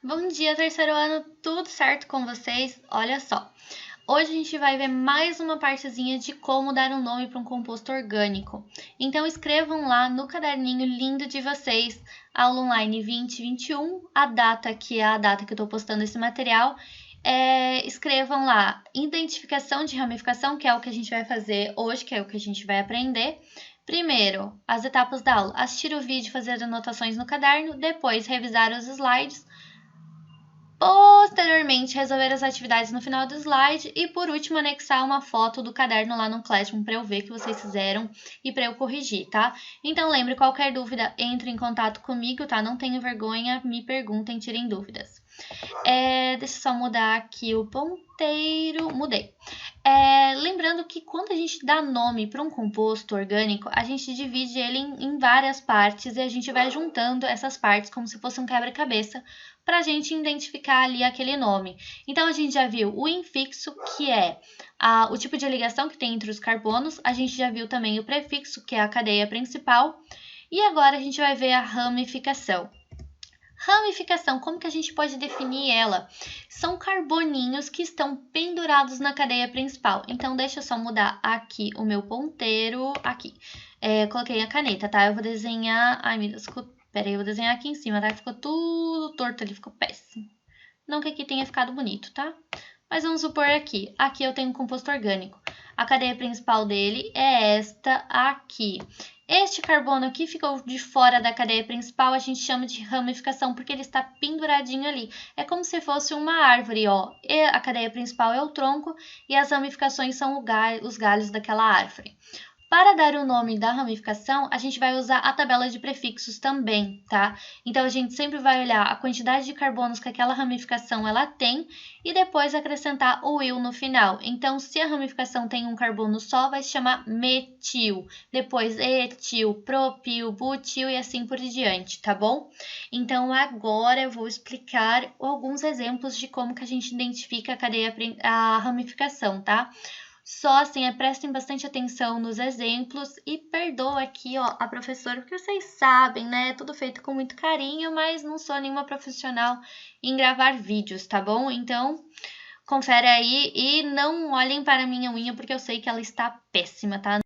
Bom dia, terceiro ano, tudo certo com vocês? Olha só, hoje a gente vai ver mais uma partezinha de como dar um nome para um composto orgânico. Então escrevam lá no caderninho lindo de vocês, aula online 2021, a data que é a data que eu estou postando esse material. Escrevam lá identificação de ramificação, que é o que a gente vai fazer hoje, que é o que a gente vai aprender. Primeiro, as etapas da aula: assistir o vídeo, fazer anotações no caderno, depois revisar os slides. Posteriormente, resolver as atividades no final do slide e, por último, anexar uma foto do caderno lá no Classroom para eu ver que vocês fizeram e para eu corrigir, tá? Então, lembre, qualquer dúvida, entre em contato comigo, tá? Não tenham vergonha, me perguntem, tirem dúvidas. Deixa eu só mudar aqui o ponteiro. Mudei. Lembrando que quando a gente dá nome para um composto orgânico, a gente divide ele em várias partes e a gente vai juntando essas partes como se fosse um quebra-cabeça para a gente identificar ali aquele nome. Então, a gente já viu o infixo, que é o tipo de ligação que tem entre os carbonos. A gente já viu também o prefixo, que é a cadeia principal. E agora a gente vai ver a ramificação. Ramificação, como que a gente pode definir ela? São carboninhos que estão pendurados na cadeia principal. Então, deixa eu só mudar aqui o meu ponteiro. Aqui. Coloquei a caneta, tá? Eu vou desenhar... Ai, meu Deus, peraí, eu vou desenhar aqui em cima, tá? Ficou tudo torto ali, ficou péssimo. Não que aqui tenha ficado bonito, tá? Mas vamos supor aqui. Aqui eu tenho um composto orgânico. A cadeia principal dele é esta aqui. Este carbono aqui ficou de fora da cadeia principal, a gente chama de ramificação, porque ele está penduradinho ali. É como se fosse uma árvore, ó. E a cadeia principal é o tronco e as ramificações são os galhos daquela árvore. Para dar o nome da ramificação, a gente vai usar a tabela de prefixos também, tá? Então, a gente sempre vai olhar a quantidade de carbonos que aquela ramificação ela tem e depois acrescentar o il no final. Então, se a ramificação tem um carbono só, vai se chamar metil, depois etil, propil, butil e assim por diante, tá bom? Então, agora eu vou explicar alguns exemplos de como que a gente identifica a ramificação, tá? Só assim, prestem bastante atenção nos exemplos e perdoa aqui, ó, a professora, porque vocês sabem, né? É tudo feito com muito carinho, mas não sou nenhuma profissional em gravar vídeos, tá bom? Então, confere aí e não olhem para a minha unha, porque eu sei que ela está péssima, tá?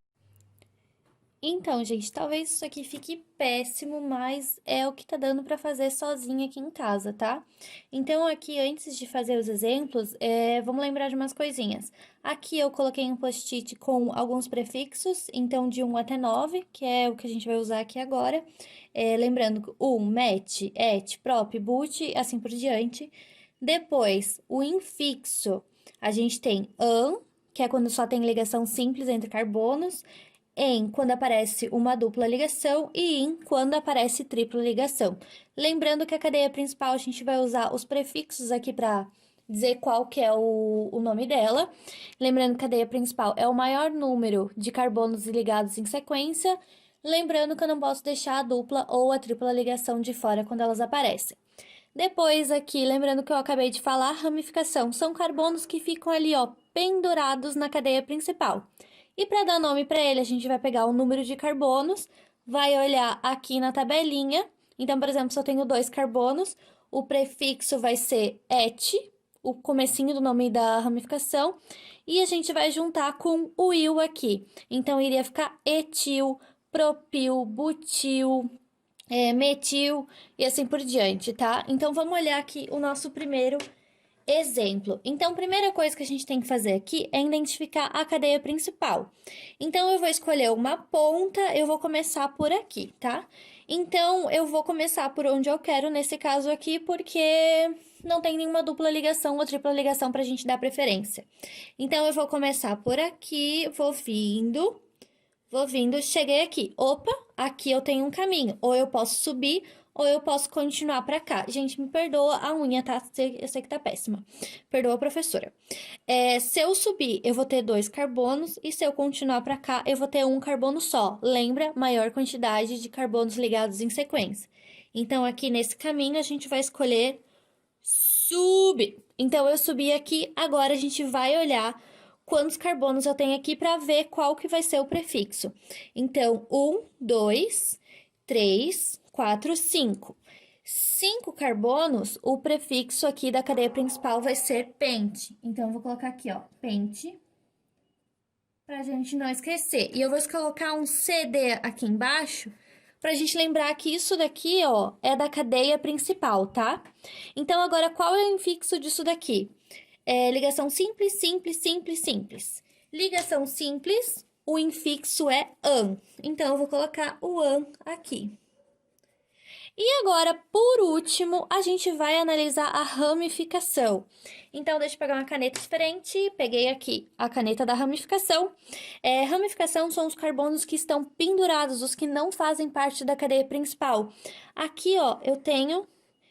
Então, gente, talvez isso aqui fique péssimo, mas é o que tá dando pra fazer sozinha aqui em casa, tá? Então, aqui, antes de fazer os exemplos, vamos lembrar de umas coisinhas. Aqui eu coloquei um post-it com alguns prefixos, então de 1 até 9, que é o que a gente vai usar aqui agora. Lembrando, met, et, prop, but, assim por diante. Depois, o infixo, a gente tem an, que é quando só tem ligação simples entre carbonos, em quando aparece uma dupla ligação e in quando aparece tripla ligação. Lembrando que a cadeia principal a gente vai usar os prefixos aqui para dizer qual que é o nome dela. Lembrando que a cadeia principal é o maior número de carbonos ligados em sequência. Lembrando que eu não posso deixar a dupla ou a tripla ligação de fora quando elas aparecem. Depois aqui, lembrando que eu acabei de falar, ramificação. São carbonos que ficam ali, ó, pendurados na cadeia principal. E para dar nome para ele, a gente vai pegar o número de carbonos, vai olhar aqui na tabelinha. Então, por exemplo, se eu tenho 2 carbonos, o prefixo vai ser et, o comecinho do nome da ramificação, e a gente vai juntar com o il aqui. Então, iria ficar etil, propil, butil, metil e assim por diante, tá? Então, vamos olhar aqui o nosso primeiro exemplo. Então, a primeira coisa que a gente tem que fazer aqui é identificar a cadeia principal. Então, eu vou escolher uma ponta, eu vou começar por aqui, tá? Então, eu vou começar por onde eu quero, nesse caso aqui, porque não tem nenhuma dupla ligação ou tripla ligação pra gente dar preferência. Então, eu vou começar por aqui, vou vindo, cheguei aqui. Opa, aqui eu tenho um caminho. Ou eu posso subir, ou eu posso continuar pra cá. Gente, me perdoa a unha, tá? Eu sei que tá péssima. Perdoa, professora. Se eu subir, eu vou ter 2 carbonos. E se eu continuar pra cá, eu vou ter um carbono só. Lembra? Maior quantidade de carbonos ligados em sequência. Então, aqui nesse caminho, a gente vai escolher subir. Então, eu subi aqui. Agora, a gente vai olhar quantos carbonos eu tenho aqui para ver qual que vai ser o prefixo. Então, 1, 2, 3, 4, 5. 5 carbonos, o prefixo aqui da cadeia principal vai ser pente. Então, eu vou colocar aqui, ó, pente, pra gente não esquecer. E eu vou colocar um CD aqui embaixo, pra gente lembrar que isso daqui, ó, é da cadeia principal, tá? Então, agora, qual é o infixo disso daqui? É ligação simples, simples, simples, simples. Ligação simples, o infixo é an. Então, eu vou colocar o an aqui. E agora, por último, a gente vai analisar a ramificação. Então, deixa eu pegar uma caneta diferente. Peguei aqui a caneta da ramificação. Ramificação são os carbonos que estão pendurados, os que não fazem parte da cadeia principal. Aqui, ó, eu tenho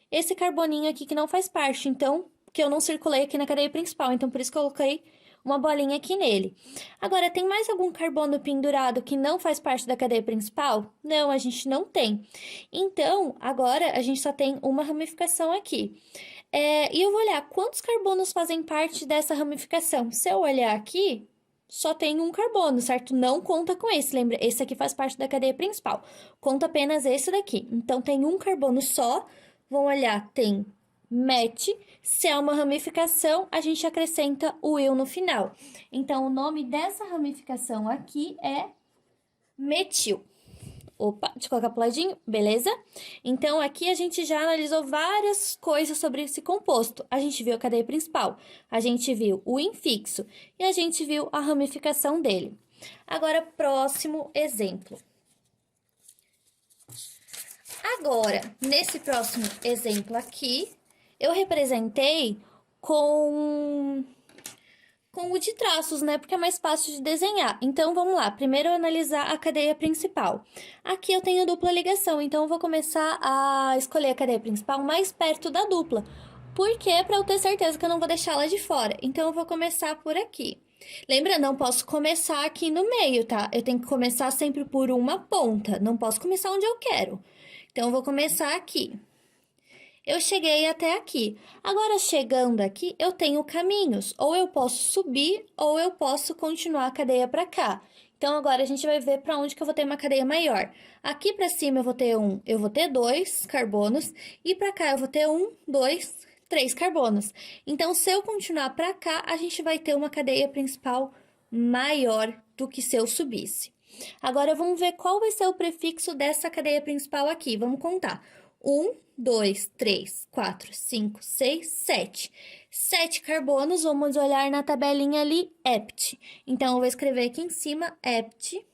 esse carboninho aqui que não faz parte, então, que eu não circulei aqui na cadeia principal. Então, por isso que eu coloquei uma bolinha aqui nele. Agora, tem mais algum carbono pendurado que não faz parte da cadeia principal? Não, a gente não tem. Então, agora a gente só tem uma ramificação aqui. E eu vou olhar quantos carbonos fazem parte dessa ramificação. Se eu olhar aqui, só tem um carbono, certo? Não conta com esse. Lembra, esse aqui faz parte da cadeia principal. Conta apenas esse daqui. Então, tem um carbono só. Vamos olhar, tem met. Se é uma ramificação, a gente acrescenta o il no final. Então, o nome dessa ramificação aqui é metil. Opa, deixa eu colocar pro ladinho, beleza? Então, aqui a gente já analisou várias coisas sobre esse composto. A gente viu a cadeia principal, a gente viu o infixo e a gente viu a ramificação dele. Agora, próximo exemplo. Agora, nesse próximo exemplo aqui, eu representei com o de traços, né? Porque é mais fácil de desenhar. Então, vamos lá. Primeiro, analisar a cadeia principal. Aqui eu tenho dupla ligação, então eu vou começar a escolher a cadeia principal mais perto da dupla. Por quê? Para eu ter certeza que eu não vou deixá-la de fora. Então, eu vou começar por aqui. Lembra, não posso começar aqui no meio, tá? Eu tenho que começar sempre por uma ponta. Não posso começar onde eu quero. Então, eu vou começar aqui. Eu cheguei até aqui. Agora, chegando aqui, eu tenho caminhos. Ou eu posso subir, ou eu posso continuar a cadeia para cá. Então, agora a gente vai ver para onde que eu vou ter uma cadeia maior. Aqui para cima eu vou ter 2 carbonos. E para cá eu vou ter 1, 2, 3 carbonos. Então, se eu continuar para cá, a gente vai ter uma cadeia principal maior do que se eu subisse. Agora, vamos ver qual vai ser o prefixo dessa cadeia principal aqui. Vamos contar. 1, 2, 3, 4, 5, 6, 7. 7 carbonos, vamos olhar na tabelinha ali, ept. Então, eu vou escrever aqui em cima, ept,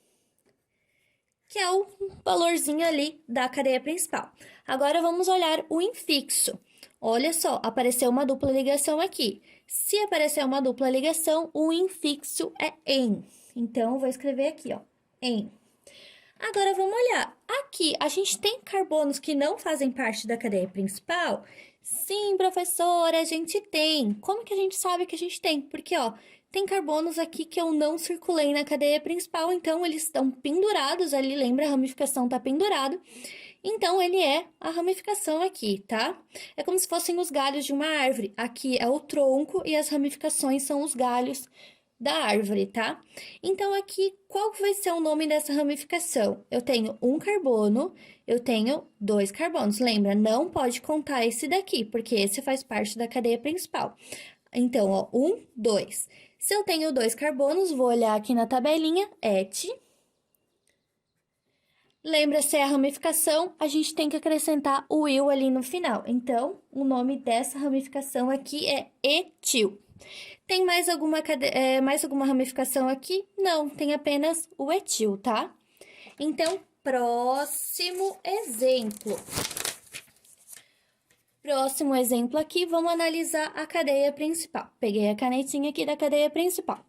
que é o valorzinho ali da cadeia principal. Agora, vamos olhar o infixo. Olha só, apareceu uma dupla ligação aqui. Se aparecer uma dupla ligação, o infixo é em. Então, eu vou escrever aqui, ó, em. Agora, vamos olhar. Aqui, a gente tem carbonos que não fazem parte da cadeia principal? Sim, professora, a gente tem. Como que a gente sabe que a gente tem? Porque, ó, tem carbonos aqui que eu não circulei na cadeia principal, então eles estão pendurados ali, lembra? A ramificação tá pendurado. Então, ele é a ramificação aqui, tá? É como se fossem os galhos de uma árvore. Aqui é o tronco e as ramificações são os galhos da árvore, tá? Então, aqui, qual vai ser o nome dessa ramificação? Eu tenho um carbono, eu tenho 2 carbonos. Lembra, não pode contar esse daqui, porque esse faz parte da cadeia principal. Então, ó, 1, 2. Se eu tenho 2 carbonos, vou olhar aqui na tabelinha, et. Lembra, se é a ramificação, a gente tem que acrescentar o il ali no final. Então, o nome dessa ramificação aqui é etil. Tem mais alguma ramificação aqui? Não, tem apenas o etil, tá? Então, próximo exemplo. Próximo exemplo aqui, vamos analisar a cadeia principal. Peguei a canetinha aqui da cadeia principal.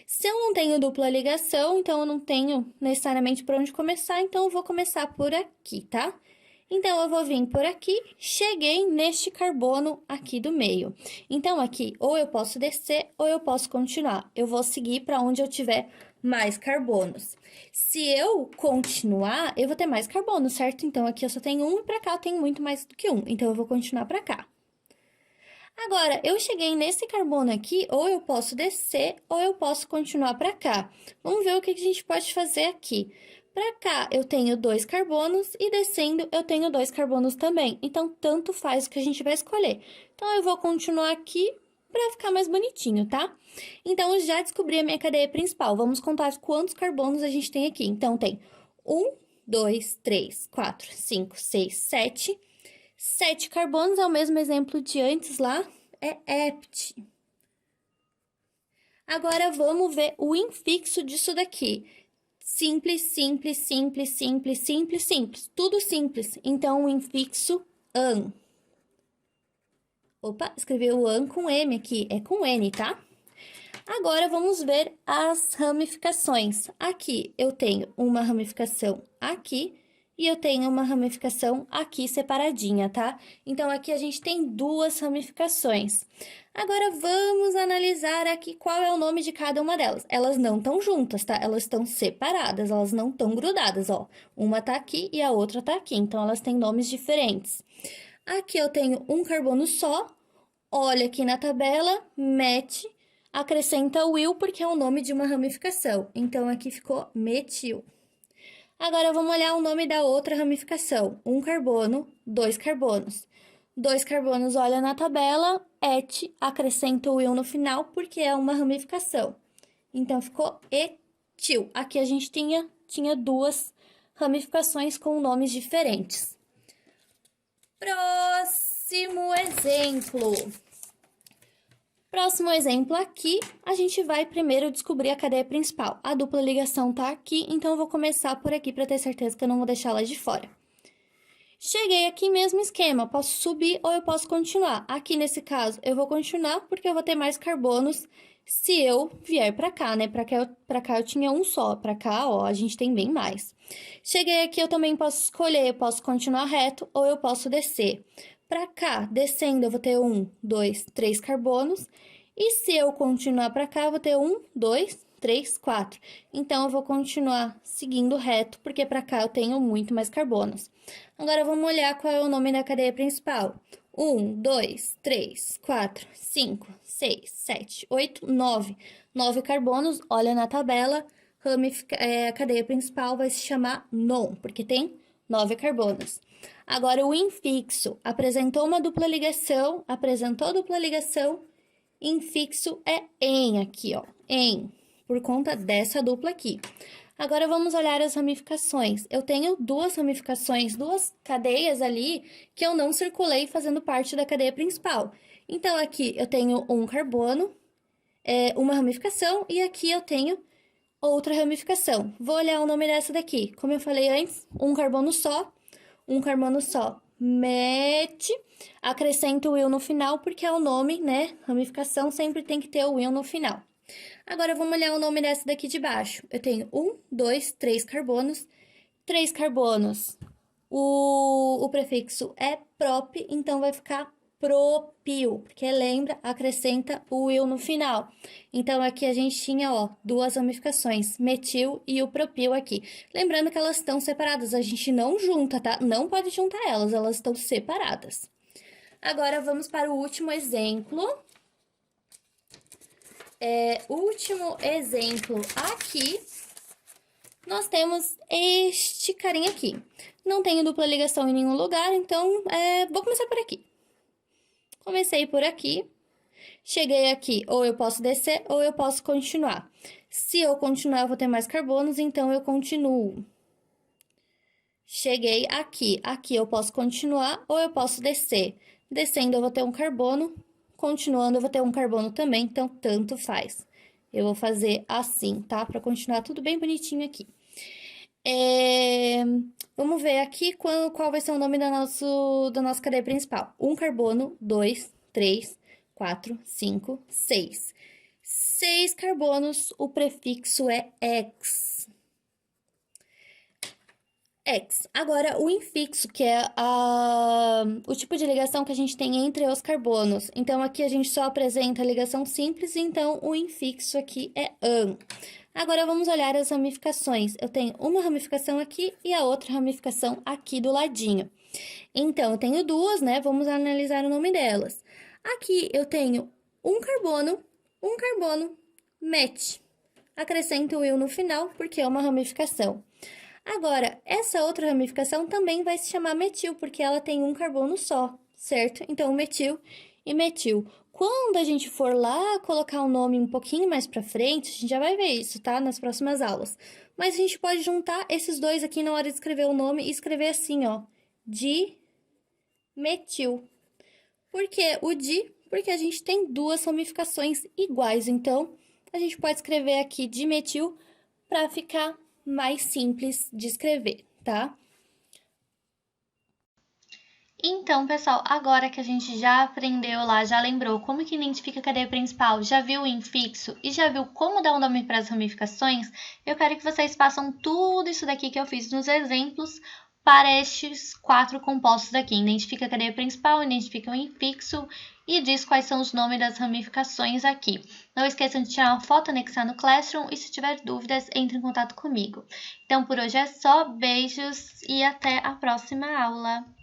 Se eu não tenho dupla ligação, então eu não tenho necessariamente por onde começar, então eu vou começar por aqui, tá? Então, eu vou vir por aqui, cheguei neste carbono aqui do meio. Então, aqui, ou eu posso descer, ou eu posso continuar. Eu vou seguir para onde eu tiver mais carbonos. Se eu continuar, eu vou ter mais carbono, certo? Então, aqui eu só tenho um e para cá eu tenho muito mais do que um. Então, eu vou continuar para cá. Agora, eu cheguei nesse carbono aqui, ou eu posso descer, ou eu posso continuar para cá. Vamos ver o que a gente pode fazer aqui. Para cá, eu tenho 2 carbonos e descendo eu tenho 2 carbonos também. Então, tanto faz o que a gente vai escolher. Então, eu vou continuar aqui para ficar mais bonitinho, tá? Então, eu já descobri a minha cadeia principal. Vamos contar quantos carbonos a gente tem aqui. Então, tem 1, 2, 3, 4, 5, 6, 7. 7 carbonos, é o mesmo exemplo de antes lá, é hept. Agora, vamos ver o infixo disso daqui. Simples, simples, simples, simples, simples, simples. Tudo simples. Então, o infixo an. Opa, escrevi o an com M aqui. É com N, tá? Agora, vamos ver as ramificações. Aqui, eu tenho uma ramificação aqui e eu tenho uma ramificação aqui separadinha, tá? Então, aqui a gente tem 2 ramificações. Agora, vamos analisar aqui qual é o nome de cada uma delas. Elas não estão juntas, tá? Elas estão separadas, elas não estão grudadas, ó. Uma tá aqui e a outra tá aqui, então elas têm nomes diferentes. Aqui eu tenho um carbono só. Olha aqui na tabela, mete, acrescenta o il porque é o nome de uma ramificação. Então, aqui ficou metil. Agora, vamos olhar o nome da outra ramificação. Um carbono, 2 carbonos. 2 carbonos, olha na tabela, et, acrescenta o il no final, porque é uma ramificação. Então, ficou etil. Aqui a gente tinha 2 ramificações com nomes diferentes. Próximo exemplo. Próximo exemplo aqui, a gente vai primeiro descobrir a cadeia principal. A dupla ligação tá aqui, então eu vou começar por aqui para ter certeza que eu não vou deixar ela de fora. Cheguei aqui, mesmo esquema, posso subir ou eu posso continuar. Aqui nesse caso, eu vou continuar porque eu vou ter mais carbonos se eu vier para cá, né? Para cá eu tinha um só, para cá, ó, a gente tem bem mais. Cheguei aqui, eu também posso escolher, eu posso continuar reto ou eu posso descer. Para cá, descendo, eu vou ter 1, 2, 3 carbonos. E se eu continuar para cá, eu vou ter 1, 2, 3, 4. Então, eu vou continuar seguindo reto, porque para cá eu tenho muito mais carbonos. Agora, vamos olhar qual é o nome da cadeia principal. 1, 2, 3, 4, 5, 6, 7, 8, 9. 9 carbonos, olha na tabela, a cadeia principal vai se chamar non, porque tem 9 carbonos. Agora, o infixo apresentou uma dupla ligação, apresentou dupla ligação, infixo é em aqui, ó, em, por conta dessa dupla aqui. Agora, vamos olhar as ramificações. Eu tenho 2 ramificações, 2 cadeias ali que eu não circulei fazendo parte da cadeia principal. Então, aqui eu tenho um carbono, uma ramificação, e aqui eu tenho outra ramificação. Vou olhar o nome dessa daqui. Como eu falei antes, um carbono só, mete, acrescenta o il no final, porque é o nome, né? Ramificação sempre tem que ter o il no final. Agora, vamos olhar o nome dessa daqui de baixo. Eu tenho 1, 2, 3 carbonos. 3 carbonos, o prefixo é prop, então vai ficar propil, porque lembra, acrescenta o il no final. Então, aqui a gente tinha, ó, 2 ramificações, metil e o propil aqui. Lembrando que elas estão separadas, a gente não junta, tá? Não pode juntar elas, elas estão separadas. Agora, vamos para o último exemplo. Último exemplo aqui, nós temos este carinha aqui. Não tenho dupla ligação em nenhum lugar, então vou começar por aqui. Comecei por aqui, cheguei aqui, ou eu posso descer ou eu posso continuar. Se eu continuar, eu vou ter mais carbonos, então eu continuo. Cheguei aqui, aqui eu posso continuar ou eu posso descer. Descendo, eu vou ter um carbono. Continuando, eu vou ter um carbono também, então tanto faz. Eu vou fazer assim, tá? Para continuar tudo bem bonitinho aqui. Vamos ver aqui qual vai ser o nome da nossa cadeia principal. Um carbono, 2, 3, 4, 5, 6. 6 carbonos, o prefixo é ex. Ex. Agora, o infixo, que é o tipo de ligação que a gente tem entre os carbonos. Então, aqui a gente só apresenta a ligação simples, então o infixo aqui é an. Agora, vamos olhar as ramificações. Eu tenho uma ramificação aqui e a outra ramificação aqui do ladinho. Então, eu tenho 2, né? Vamos analisar o nome delas. Aqui, eu tenho um carbono, met. Acrescento o il no final, porque é uma ramificação. Agora, essa outra ramificação também vai se chamar metil, porque ela tem um carbono só, certo? Então, metil e metil. Quando a gente for lá colocar o nome um pouquinho mais para frente, a gente já vai ver isso, tá? Nas próximas aulas. Mas a gente pode juntar esses dois aqui na hora de escrever o nome e escrever assim, ó, dimetil. Por que o di? Porque a gente tem duas ramificações iguais, então a gente pode escrever aqui dimetil para ficar mais simples de escrever, tá? Então, pessoal, agora que a gente já aprendeu lá, já lembrou como que identifica a cadeia principal, já viu o infixo e já viu como dar um nome para as ramificações, eu quero que vocês façam tudo isso daqui que eu fiz nos exemplos para estes 4 compostos aqui. Identifica a cadeia principal, identifica o infixo e diz quais são os nomes das ramificações aqui. Não esqueçam de tirar uma foto, anexar no Classroom e se tiver dúvidas, entre em contato comigo. Então, por hoje é só, beijos e até a próxima aula!